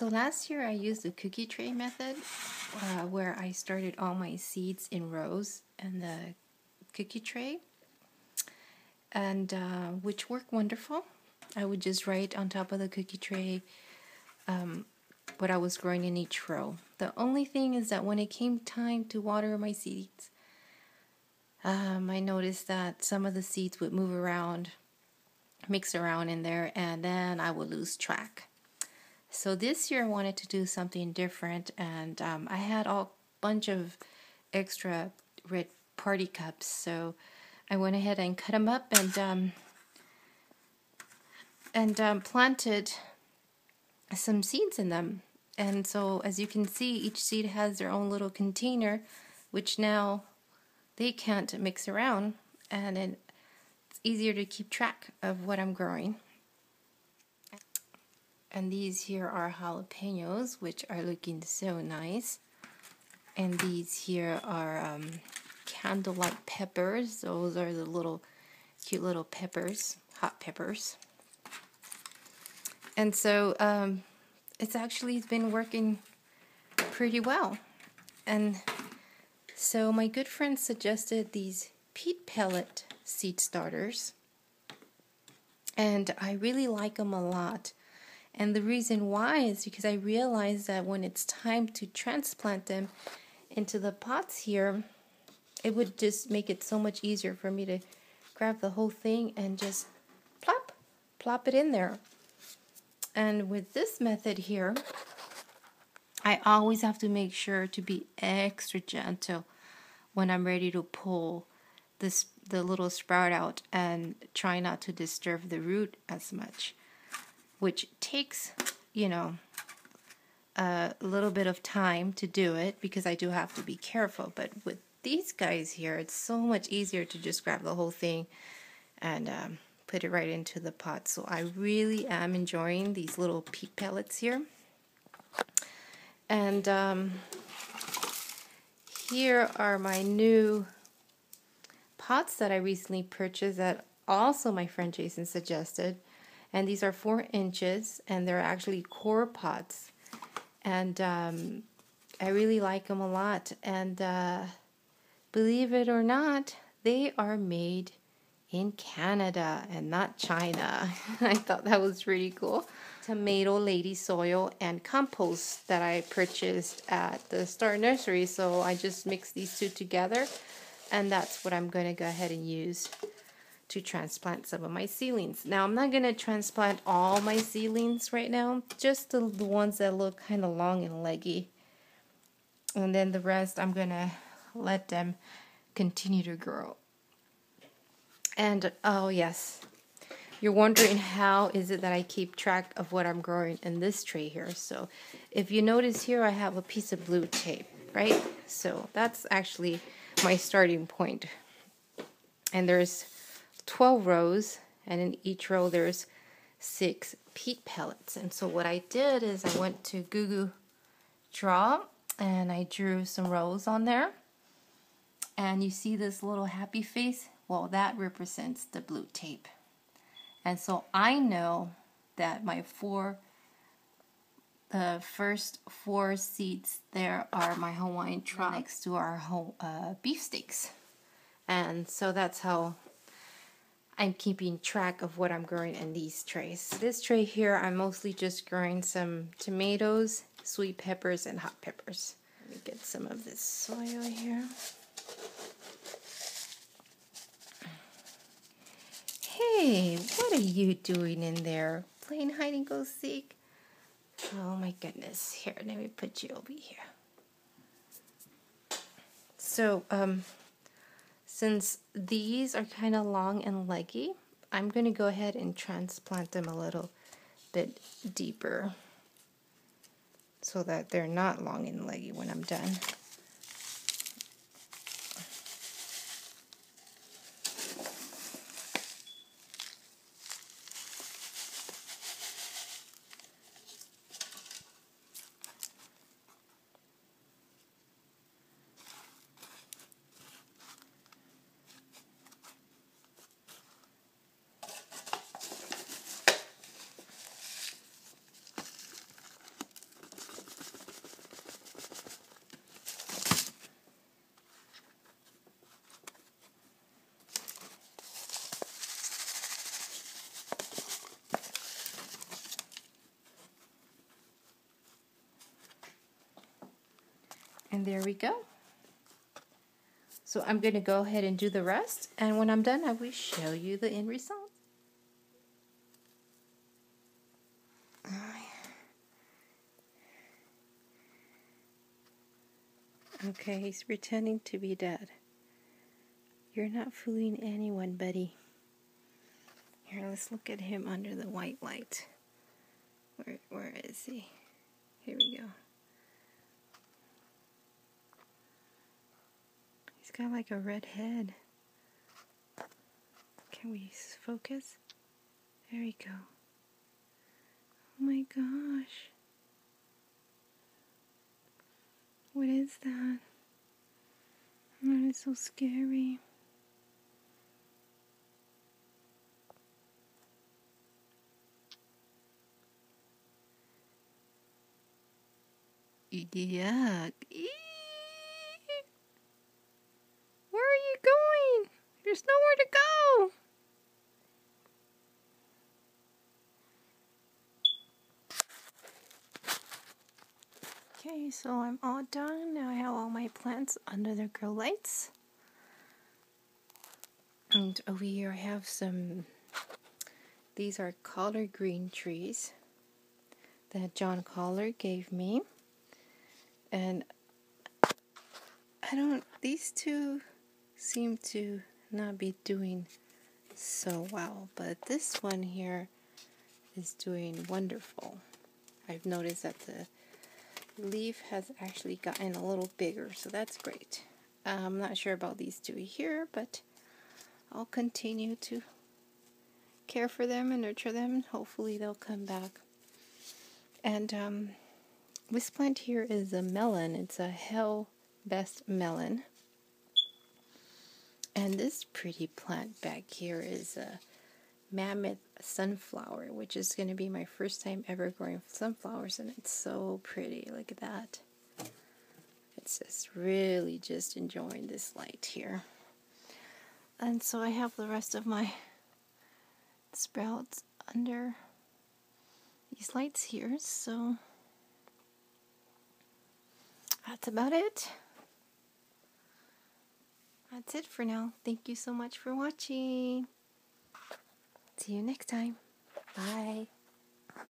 So last year I used the cookie tray method where I started all my seeds in rows in the cookie tray, and which worked wonderful. I would just write on top of the cookie tray what I was growing in each row. The only thing is that when it came time to water my seeds, I noticed that some of the seeds would move around, mix around in there, and then I would lose track. So this year I wanted to do something different, and I had a bunch of extra red party cups, so I went ahead and cut them up and planted some seeds in them. And so as you can see, each seed has their own little container, which now they can't mix around, and it's easier to keep track of what I'm growing. And these here are jalapenos, which are looking so nice. And these here are candlelight peppers. Those are the little cute little peppers, hot peppers. And so it's actually been working pretty well. And so my good friend suggested these peat pellet seed starters, and I really like them a lot. And the reason why is because I realized that when it's time to transplant them into the pots here, it would just make it so much easier for me to grab the whole thing and just plop it in there. And with this method here, I always have to make sure to be extra gentle when I'm ready to pull the little sprout out, and try not to disturb the root as much, which takes, you know, a little bit of time to do it because I do have to be careful. But with these guys here, it's so much easier to just grab the whole thing and put it right into the pot. So I really am enjoying these little peat pellets here. And here are my new pots that I recently purchased that also my friend Jason suggested. And these are 4 inches, and they're actually core pots. And I really like them a lot. And believe it or not, they are made in Canada and not China. I thought that was pretty cool. Tomato lady soil and compost that I purchased at the Star Nursery. So I just mixed these two together, and that's what I'm going to go ahead and use to transplant some of my seedlings. Now I'm not going to transplant all my seedlings right now, just the ones that look kind of long and leggy. And then the rest I'm going to let them continue to grow. And oh yes, you're wondering how is it that I keep track of what I'm growing in this tray here. So if you notice here, I have a piece of blue tape, right? So that's actually my starting point. And there's 12 rows, and in each row there's 6 peat pellets. And so what I did is I went to Google Draw and I drew some rows on there. And you see this little happy face? Well, that represents the blue tape. And so I know that my first 4 seeds there are my Hawaiian trout next to our beefsteaks. And so that's how I'm keeping track of what I'm growing in these trays. This tray here, I'm mostly just growing some tomatoes, sweet peppers, and hot peppers. Let me get some of this soil here. Hey, what are you doing in there? Playing hide and go seek? Oh my goodness. Here, let me put you over here. So, since these are kind of long and leggy, I'm going to go ahead and transplant them a little bit deeper so that they're not long and leggy when I'm done. And there we go. So I'm going to go ahead and do the rest, and when I'm done, I will show you the end result. Okay, he's pretending to be dead. You're not fooling anyone, buddy. Here, let's look at him under the white light. Where is he? Here we go. He's got like a red head. Can we focus? There we go. Oh my gosh. What is that? Oh, it's so scary. Yuck. Eee! Where are you going? There's nowhere to go. Okay, so I'm all done. Now I have all my plants under the grow lights. And over here I have some, these are collard green trees that John Collard gave me. And these two seem to not be doing so well, but this one here is doing wonderful. I've noticed that the leaf has actually gotten a little bigger, so that's great. I'm not sure about these two here, but I'll continue to care for them and nurture them. Hopefully they'll come back. And this plant here is a melon. It's a Hell Best melon. And this pretty plant back here is a mammoth sunflower, which is going to be my first time ever growing sunflowers, and it's so pretty. Look at that. It's just really just enjoying this light here. And so I have the rest of my sprouts under these lights here, so that's about it. That's it for now. Thank you so much for watching. See you next time. Bye.